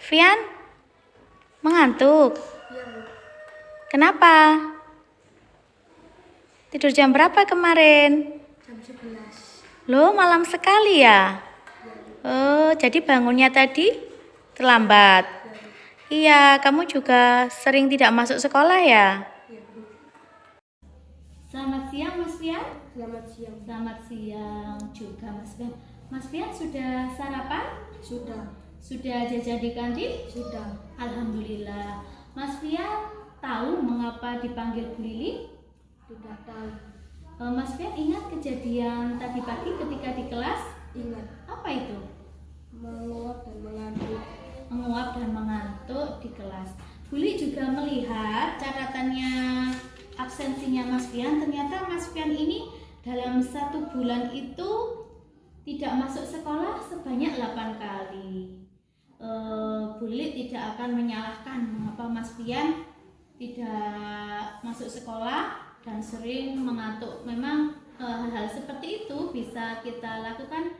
Vian, mengantuk. Ya, Kenapa? Tidur jam berapa kemarin? jam 11. Loh, malam sekali ya? Oh, jadi bangunnya tadi terlambat. Iya, kamu juga sering tidak masuk sekolah ya? Ya, Bu. Selamat siang, Mas Vian. Selamat siang. Selamat siang juga, Mas Vian. Mas Vian sudah sarapan? Sudah. Sudah jajan di kantin? Sudah. Alhamdulillah. Mas Vian tahu mengapa dipanggil Bu Lili? Tidak tahu. Mas Fian ingat kejadian tadi pagi ketika di kelas? Ingat. Apa itu? Menguap dan mengantuk. Menguap dan mengantuk di kelas. Buli juga melihat catatannya absensinya Mas Fian. Ternyata Mas Fian ini dalam 1 bulan itu tidak masuk sekolah sebanyak 8 kali. Buli tidak akan menyalahkan mengapa Mas Fian tidak masuk sekolah dan sering mengantuk. Memang hal-hal seperti itu bisa kita lakukan,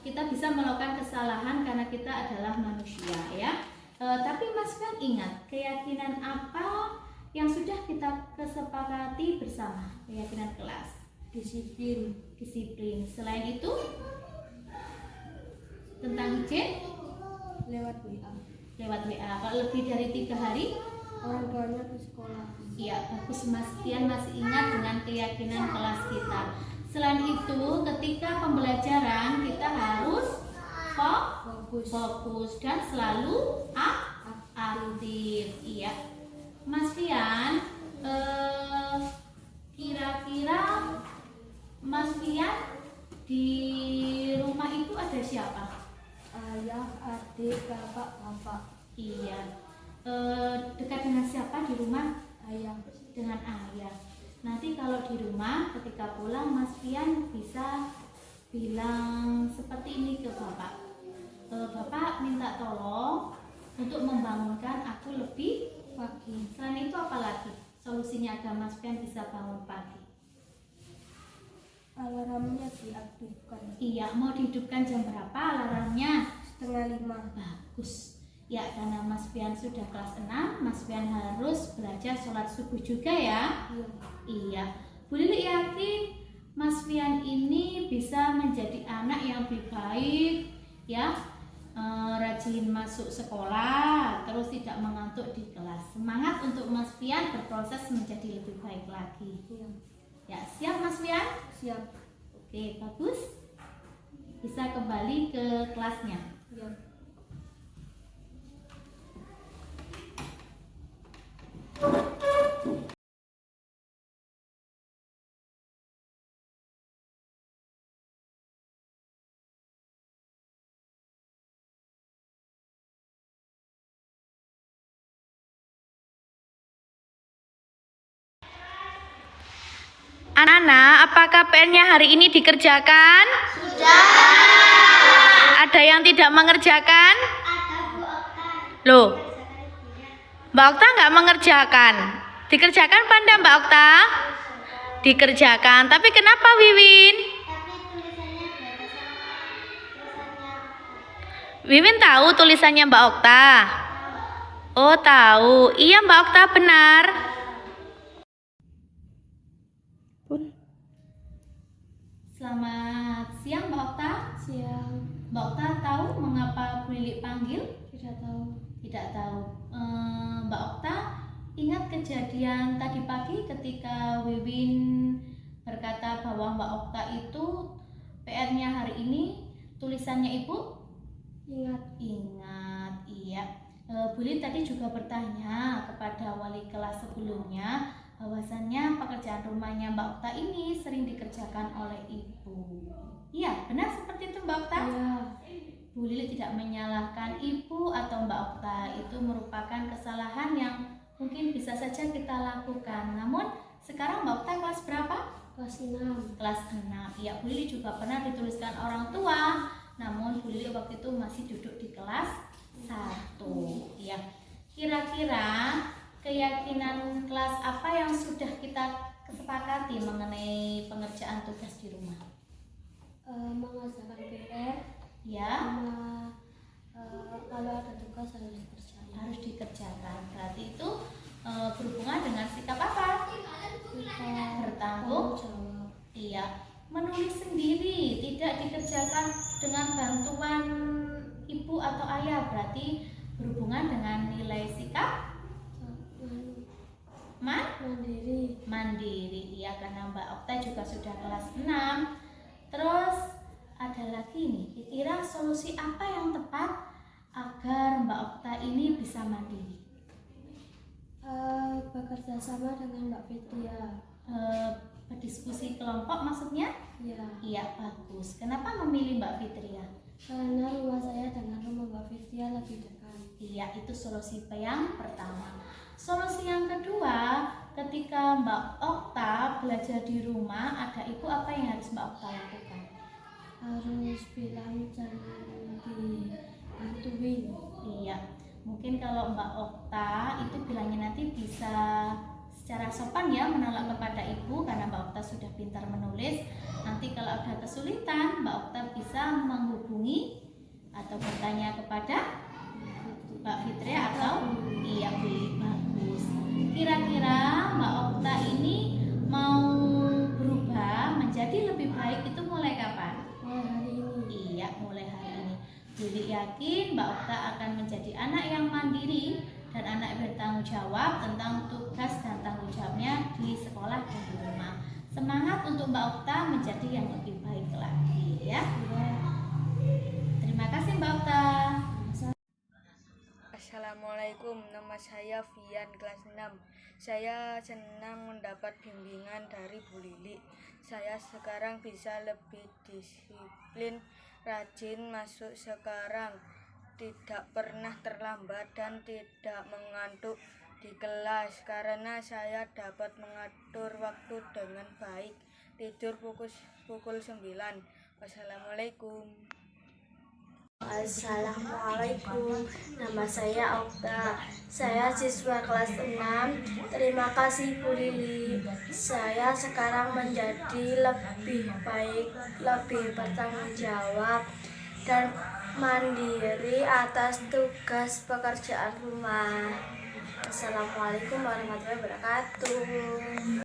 kita bisa melakukan kesalahan karena kita adalah manusia ya. Tapi Mas Fian ingat, keyakinan apa yang sudah kita kesepakati bersama? Keyakinan kelas, Disiplin. disiplin. Selain itu tentang izin Lewat WA. lewat WA. Kalau lebih dari 3 hari, Orang tuanya ke sekolah. iya, bagus. Mas Fian masih ingat dengan keyakinan kelas kita. Selain itu, ketika pembelajaran kita harus fokus dan selalu aktif. Iya, Mas Fian, kira-kira Mas Fian di rumah itu ada siapa? Ayah, adik, kakak, bapak. Iya. Dekat dengan siapa di rumah? Ayah. Dengan ayah. Nanti kalau di rumah ketika pulang Mas Fian bisa bilang seperti ini ke bapak. Bapak minta tolong untuk membangunkan aku lebih pagi. Selain itu apa lagi solusinya agar Mas Fian bisa bangun pagi? Alarmnya diaktifkan. Iya, mau dihidupkan jam berapa alarmnya? 4:30. Bagus. Ya, karena Mas Fian sudah kelas 6, Mas Fian harus belajar sholat subuh juga ya. Iya. Iya. Bu Lili yakin Mas Fian ini bisa menjadi anak yang lebih baik ya. Rajin masuk sekolah, terus tidak mengantuk di kelas. Semangat untuk Mas Fian berproses menjadi lebih baik lagi. Iya. Ya, siap Mas Fian? Siap. Oke, bagus. Bisa kembali ke kelasnya. Iya. Anak-anak, apakah PR-nya hari ini dikerjakan? Sudah. Ada yang tidak mengerjakan? Ada Bu Okta. Loh, Mbak Okta nggak mengerjakan. Dikerjakan pada Mbak Okta? Dikerjakan. Tapi kenapa Wiwin? Tapi tulisannya beda sama tulisannya. Wiwin tahu tulisannya Mbak Okta? Oh, tahu. Iya Mbak Okta, benar. Selamat siang Mbak Okta. Siang. Mbak Okta tahu mengapa Bu Lili panggil? Tidak tahu. Tidak tahu. Mbak Okta ingat kejadian tadi pagi ketika Wiwin berkata bahwa Mbak Okta itu PR-nya hari ini tulisannya Ibu? Ingat. Ingat, iya. Bu Lili tadi juga bertanya kepada wali kelas sebelumnya bahwasannya pekerjaan rumahnya Mbak Okta ini sering dikerjakan oleh Ibu. Iya, benar seperti itu Mbak Okta? Iya. Bu Lili tidak menyalahkan Ibu atau Mbak Okta, itu merupakan kesalahan yang mungkin bisa saja kita lakukan. Namun sekarang Mbak Okta kelas berapa? Kelas 6. Kelas 6. Ya, Bu Lili juga pernah dituliskan orang tua, namun Bu Lili waktu itu masih duduk di kelas 1. Ya, kira-kira keyakinan kelas apa yang sudah kita kesepakati mengenai pengerjaan tugas di rumah? Mengerjakan PR Ya, sama Kalau ada tugas harus dikerjain. Harus dikerjakan. Berarti itu berhubungan dengan sikap apa? Kita Bertanggung jawab. Iya, menulis sendiri tidak dikerjakan dengan bantuan ibu atau ayah, berarti berhubungan dengan nilai sikap Mandiri. mandiri. Iya, karena Mbak Okta juga sudah kelas 6. Terus ada lagi nih, kira-kira solusi apa yang tepat agar Mbak Okta ini bisa mandiri? Bekerja sama dengan Mbak Fitria. Berdiskusi kelompok maksudnya? Ya, Iya, bagus. Kenapa memilih Mbak Fitria? karena rumah saya dengan rumah Mbak Fitria lebih dekat. Iya, itu solusi yang pertama. Solusi yang kedua, ketika Mbak Okta belajar di rumah, ada ibu apa yang harus Mbak Okta lakukan? Harus bilang jangan dibantuin. Iya, mungkin kalau Mbak Okta itu bilangnya nanti bisa secara sopan ya menolak kepada ibu karena Mbak Okta sudah pintar menulis. Nanti kalau ada kesulitan, Mbak Okta bisa menghubungi atau bertanya kepada Mbak Fitria atau iya Beli. Bagus. Kira-kira Mbak Okta ini mau berubah menjadi lebih baik itu mulai kapan? Mulai hari ini. Iya, mulai hari ini. Beli yakin Mbak Okta akan menjadi anak yang mandiri dan anak yang bertanggung jawab tentang tugas dan tanggung jawabnya di sekolah dan di rumah. Semangat untuk Mbak Okta menjadi yang lebih baik lagi ya. Terima kasih Mbak Okta. Assalamualaikum, nama saya Fian, kelas 6. Saya senang mendapat bimbingan dari Bu Lili. Saya sekarang bisa lebih disiplin, rajin masuk sekarang, tidak pernah terlambat dan tidak mengantuk di kelas karena saya dapat mengatur waktu dengan baik. Tidur pukul 9. Wassalamualaikum. Assalamualaikum, nama saya Okta. Saya siswa kelas 6. Terima kasih Bu Lili. Saya sekarang menjadi lebih baik, lebih bertanggung jawab dan mandiri atas tugas pekerjaan rumah. Assalamualaikum warahmatullahi wabarakatuh.